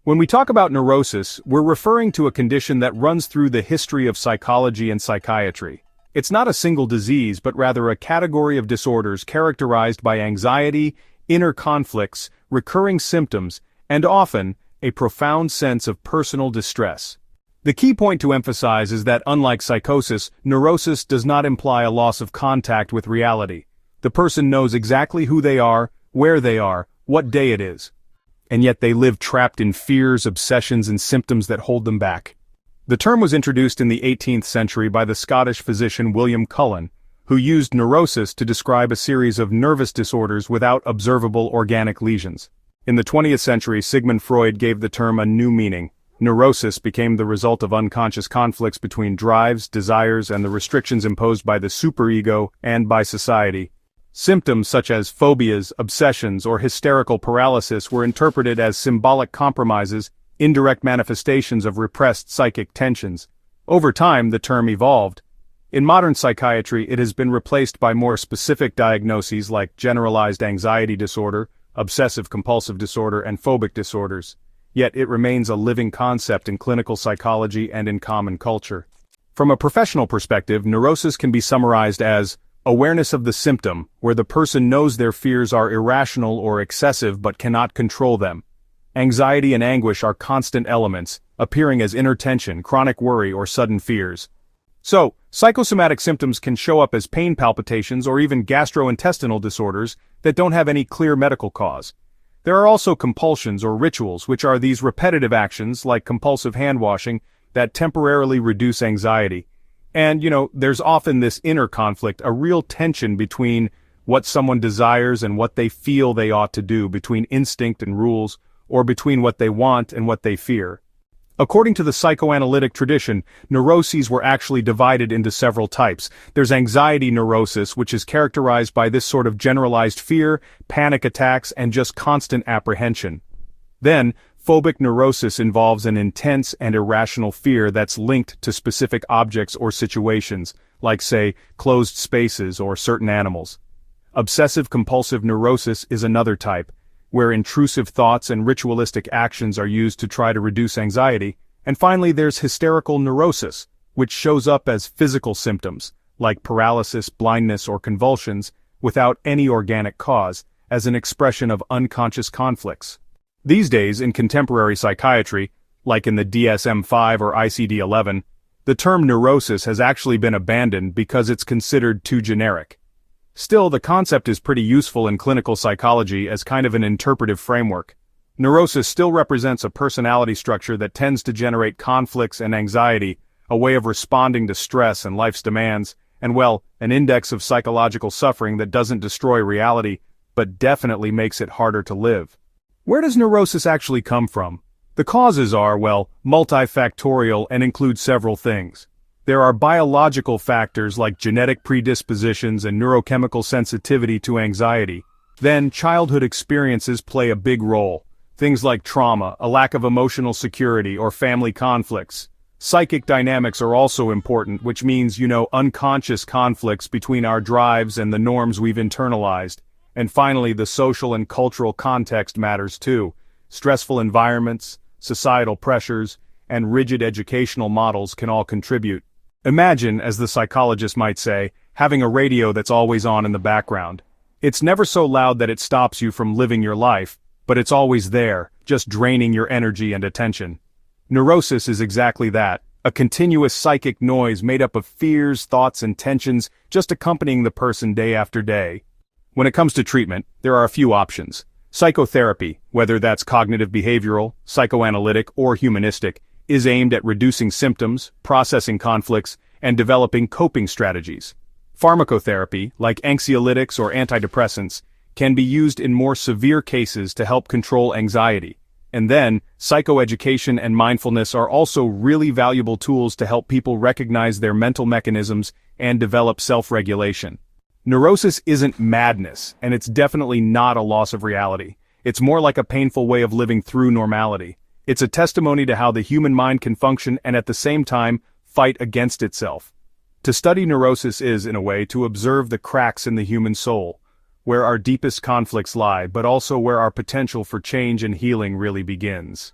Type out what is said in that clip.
When we talk about neurosis, we're referring to a condition that runs through the history of psychology and psychiatry. It's not a single disease, but rather a category of disorders characterized by anxiety, inner conflicts, recurring symptoms, and often, a profound sense of personal distress. The key point to emphasize is that unlike psychosis, neurosis does not imply a loss of contact with reality. The person knows exactly who they are, where they are, what day it is. And yet they live trapped in fears, obsessions, and symptoms that hold them back. The term was introduced in the 18th century by the Scottish physician William Cullen, who used neurosis to describe a series of nervous disorders without observable organic lesions. In the 20th century, Sigmund Freud gave the term a new meaning. Neurosis became the result of unconscious conflicts between drives, desires, and the restrictions imposed by the superego and by society. Symptoms such as phobias, obsessions, or hysterical paralysis were interpreted as symbolic compromises, indirect manifestations of repressed psychic tensions. Over time, the term evolved. In modern psychiatry, it has been replaced by more specific diagnoses like generalized anxiety disorder, obsessive-compulsive disorder, and phobic disorders. Yet it remains a living concept in clinical psychology and in common culture. From a professional perspective, neurosis can be summarized as awareness of the symptom, where the person knows their fears are irrational or excessive but cannot control them. Anxiety and anguish are constant elements, appearing as inner tension, chronic worry, or sudden fears. So, psychosomatic symptoms can show up as pain palpitations or even gastrointestinal disorders that don't have any clear medical cause. There are also compulsions or rituals, which are these repetitive actions, like compulsive hand-washing, that temporarily reduce anxiety. And, there's often this inner conflict, a real tension between what someone desires and what they feel they ought to do, between instinct and rules, or between what they want and what they fear. According to the psychoanalytic tradition, neuroses were actually divided into several types. There's anxiety neurosis, which is characterized by this sort of generalized fear, panic attacks, and just constant apprehension. Then, phobic neurosis involves an intense and irrational fear that's linked to specific objects or situations, like, say, closed spaces or certain animals. Obsessive-compulsive neurosis is another type, where intrusive thoughts and ritualistic actions are used to try to reduce anxiety. And finally, there's hysterical neurosis, which shows up as physical symptoms, like paralysis, blindness, or convulsions, without any organic cause, as an expression of unconscious conflicts. These days, in contemporary psychiatry, like in the DSM-5 or ICD-11, the term neurosis has actually been abandoned because it's considered too generic. Still, the concept is pretty useful in clinical psychology as kind of an interpretive framework. Neurosis still represents a personality structure that tends to generate conflicts and anxiety, a way of responding to stress and life's demands, and an index of psychological suffering that doesn't destroy reality, but definitely makes it harder to live. Where does neurosis actually come from? The causes are, multifactorial and include several things. There are biological factors like genetic predispositions and neurochemical sensitivity to anxiety. Then, childhood experiences play a big role. Things like trauma, a lack of emotional security, or family conflicts. Psychic dynamics are also important, which means, unconscious conflicts between our drives and the norms we've internalized. And finally, the social and cultural context matters too. Stressful environments, societal pressures, and rigid educational models can all contribute. Imagine, as the psychologist might say, having a radio that's always on in the background. It's never so loud that it stops you from living your life, but it's always there, just draining your energy and attention. Neurosis is exactly that, a continuous psychic noise made up of fears, thoughts, and tensions, just accompanying the person day after day. When it comes to treatment, there are a few options. Psychotherapy, whether that's cognitive behavioral, psychoanalytic, or humanistic, is aimed at reducing symptoms, processing conflicts, and developing coping strategies. Pharmacotherapy, like anxiolytics or antidepressants, can be used in more severe cases to help control anxiety. And then, psychoeducation and mindfulness are also really valuable tools to help people recognize their mental mechanisms and develop self-regulation. Neurosis isn't madness, and it's definitely not a loss of reality. It's more like a painful way of living through normality. It's a testimony to how the human mind can function and at the same time, fight against itself. To study neurosis is, in a way, to observe the cracks in the human soul, where our deepest conflicts lie, but also where our potential for change and healing really begins.